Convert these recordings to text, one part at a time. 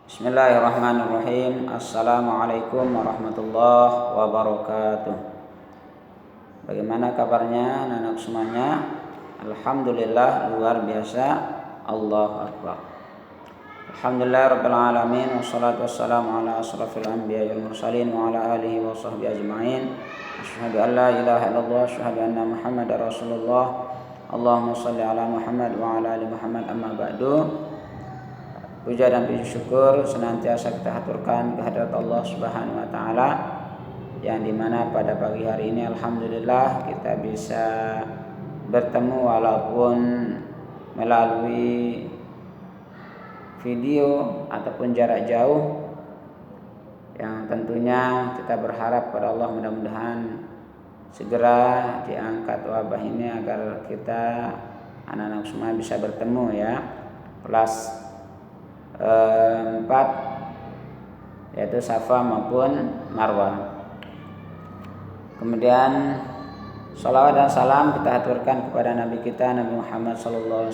Bismillahirrahmanirrahim. Assalamualaikum warahmatullahi wabarakatuh. Bagaimana kabarnya anak-anak semuanya? Alhamdulillah, luar biasa. Allahu Akbar. Alhamdulillah rabbil alamin, wassalatu wassalamu ala asrafil anbiya'i wal mursalin wa ala alihi wa sahbihi ajma'in. Asyhadu an la ilaha illallah wa asyhadu anna Muhammadar Rasulullah. Allahumma shalli ala Muhammad wa ala ali Muhammad, amma ba'du. Puja dan puji syukur senantiasa kita haturkan kehadirat Allah Subhanahu wa taala, yang dimana pada pagi hari ini alhamdulillah kita bisa bertemu walaupun melalui video ataupun jarak jauh, yang tentunya kita berharap pada Allah mudah-mudahan segera diangkat wabah ini agar kita anak-anak semua bisa bertemu ya. Kelas 4 yaitu Safa maupun Marwah. Kemudian salawat dan salam kita haturkan kepada Nabi kita Nabi Muhammad SAW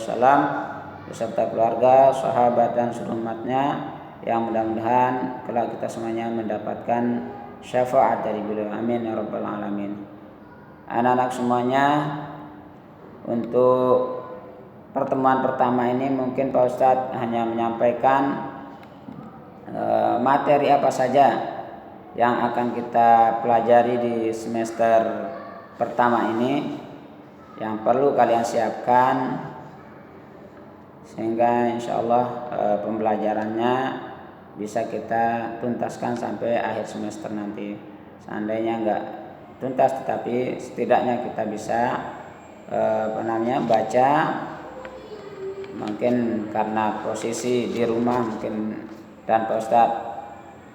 beserta keluarga, sahabat dan seluruh umatnya, yang mudah-mudahan kelak kita semuanya mendapatkan syafaat dari beliau. Amin ya rabbal alamin. Anak-anak semuanya, untuk pertemuan pertama ini mungkin Pak Ustadz hanya menyampaikan materi apa saja yang akan kita pelajari di semester pertama ini, yang perlu kalian siapkan sehingga insya Allah pembelajarannya bisa kita tuntaskan sampai akhir semester nanti. Seandainya enggak tuntas, tetapi setidaknya kita bisa baca. Mungkin karena posisi di rumah mungkin dan Pak Ustadz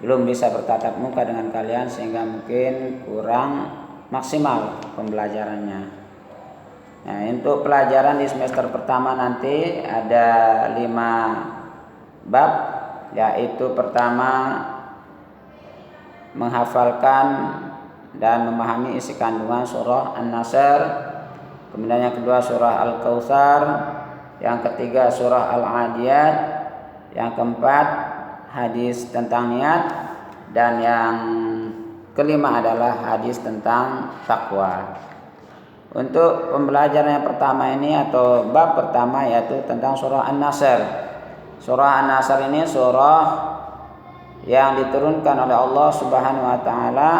belum bisa bertatap muka dengan kalian, sehingga mungkin kurang maksimal pembelajarannya. Nah, untuk pelajaran di semester pertama nanti ada 5 bab, yaitu pertama menghafalkan dan memahami isi kandungan surah An-Nasr, kemudian yang kedua surah Al-Kautsar, yang ketiga surah Al-Adiyat, yang keempat hadis tentang niat, dan yang kelima adalah hadis tentang takwa. Untuk pembelajaran yang pertama ini atau bab pertama yaitu tentang surah An-Nasr. Surah An-Nasr ini surah yang diturunkan oleh Allah Subhanahu wa taala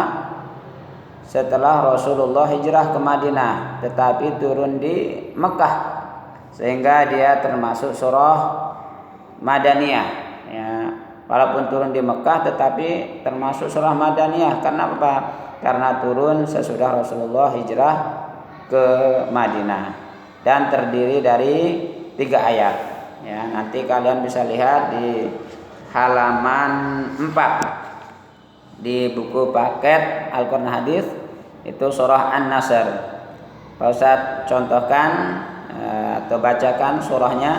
setelah Rasulullah hijrah ke Madinah, tetapi turun di Mekah, sehingga dia termasuk surah Madaniyah ya. Walaupun turun di Mekah tetapi termasuk surah Madaniyah. Karena apa? Karena turun sesudah Rasulullah hijrah ke Madinah, dan terdiri dari 3 ayat ya. Nanti kalian bisa lihat di halaman 4 di buku paket Al-Quran Hadis, itu surah An-Nasr. Pak Ustadz contohkan atau bacakan surahnya.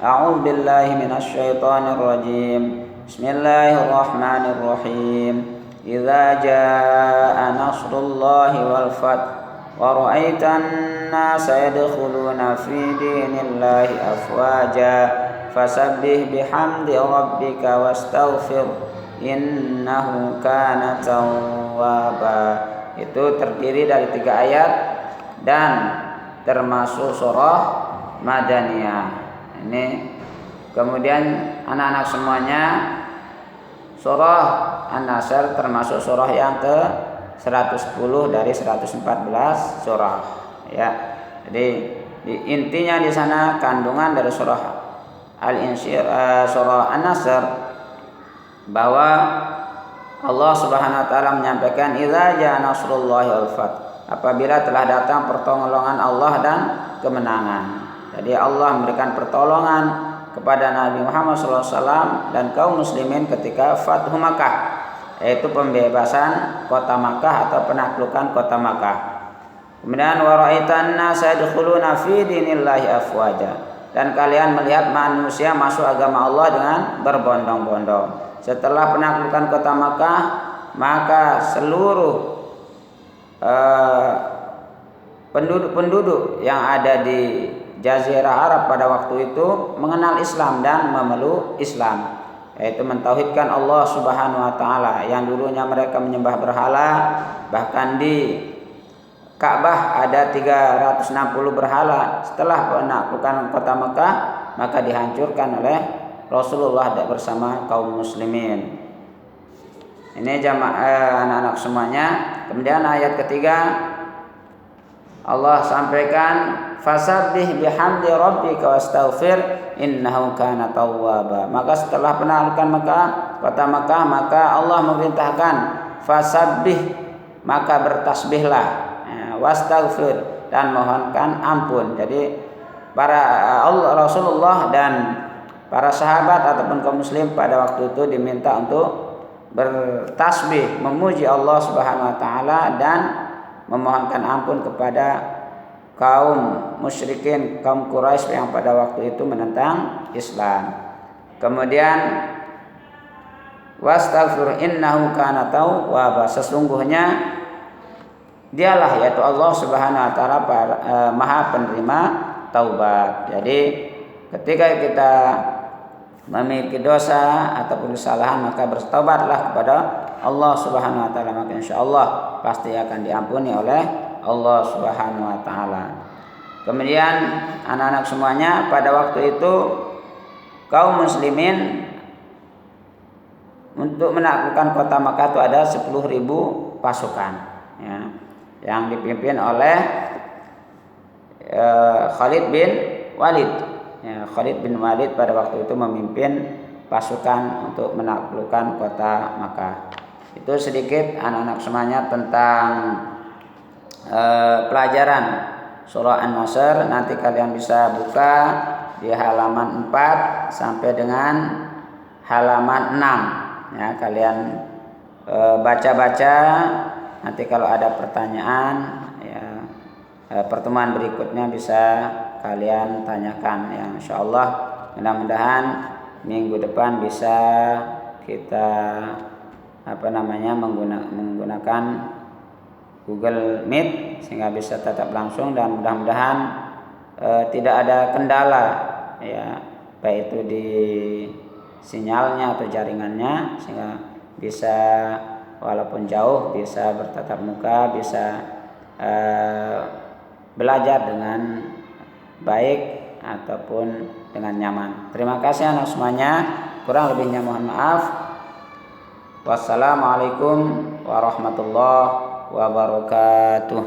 A'udzubillahi minasyaitonirrajim. Bismillahirrahmanirrahim. Idza jaa nasrullahi wal fath wa ra'aitan nasa yadkhuluna fi dinillahi afwaja fasabbih bihamdi rabbika wastaghfir innahu kana tawwaba. Itu terdiri dari 3 ayat dan termasuk surah Madaniyah. Ini kemudian anak-anak semuanya, surah An-Nasr termasuk surah yang ke 110 dari 114 surah ya. Jadi intinya di sana kandungan dari surah surah An-Nasr, bahwa Allah Subhanahu wa taala menyampaikan idza jaa nasrullahi wal fath, apabila telah datang pertolongan Allah dan kemenangan. Jadi Allah memberikan pertolongan kepada Nabi Muhammad SAW dan kaum muslimin ketika Fathu Makkah, yaitu pembebasan kota Makkah atau penaklukan kota Makkah. Kemudian wa ra'aitan nasa yadkhuluna fi dinillahi afwaja, dan kalian melihat manusia masuk agama Allah dengan berbondong-bondong. Setelah penaklukan kota Makkah, maka seluruh penduduk yang ada di Jazirah Arab pada waktu itu mengenal Islam dan memeluk Islam. yaitu mentauhidkan Allah Subhanahu wa taala. Yang dulunya mereka menyembah berhala, bahkan di Ka'bah ada 360 berhala. Setelah penaklukan kota Mekah, maka dihancurkan oleh Rasulullah bersama kaum muslimin. Ini anak-anak semuanya. Kemudian ayat ketiga Allah sampaikan, fasabbih bihamdi rabbika wastaghfir innahu kana tawwaba. Maka setelah penaklukan kota Mekah, maka Allah memerintahkan fasabbih, maka bertasbihlah, wastaghfir, dan mohonkan ampun. Jadi Rasulullah dan para sahabat ataupun kaum muslim pada waktu itu diminta untuk bertasbih, memuji Allah Subhanahu wa taala dan memohonkan ampun kepada kaum musyrikin, kaum Quraisy yang pada waktu itu menentang Islam. Kemudian wastaghfir innahu kana tawwaba, sesungguhnya dialah, yaitu Allah Subhanahu wa taala Maha penerima taubat. Jadi ketika kita memiliki dosa ataupun kesalahan, maka bertobatlah kepada Allah Subhanahu wa taala, maka insyaallah pasti akan diampuni oleh Allah Subhanahu wa taala. Kemudian anak-anak semuanya, pada waktu itu kaum muslimin untuk menaklukkan kota Makkah itu ada 10.000 pasukan, ya, yang dipimpin oleh Khalid bin Walid. Ya, Khalid bin Walid pada waktu itu memimpin pasukan untuk menaklukkan kota Makkah. Itu sedikit anak-anak semuanya tentang pelajaran surah An-Nasr. Nanti kalian bisa buka di halaman 4 sampai dengan halaman 6. Ya, kalian baca-baca. Nanti kalau ada pertanyaan, ya, pertemuan berikutnya bisa kalian tanyakan, ya, insyaallah. Mudah-mudahan minggu depan bisa kita menggunakan Google Meet sehingga bisa tetap langsung, dan mudah-mudahan tidak ada kendala, ya, baik itu di sinyalnya atau jaringannya, sehingga bisa walaupun jauh bisa bertatap muka, bisa belajar dengan baik ataupun dengan nyaman. Terima kasih anak semuanya. Kurang lebihnya mohon maaf. Wassalamualaikum warahmatullahi wabarakatuh.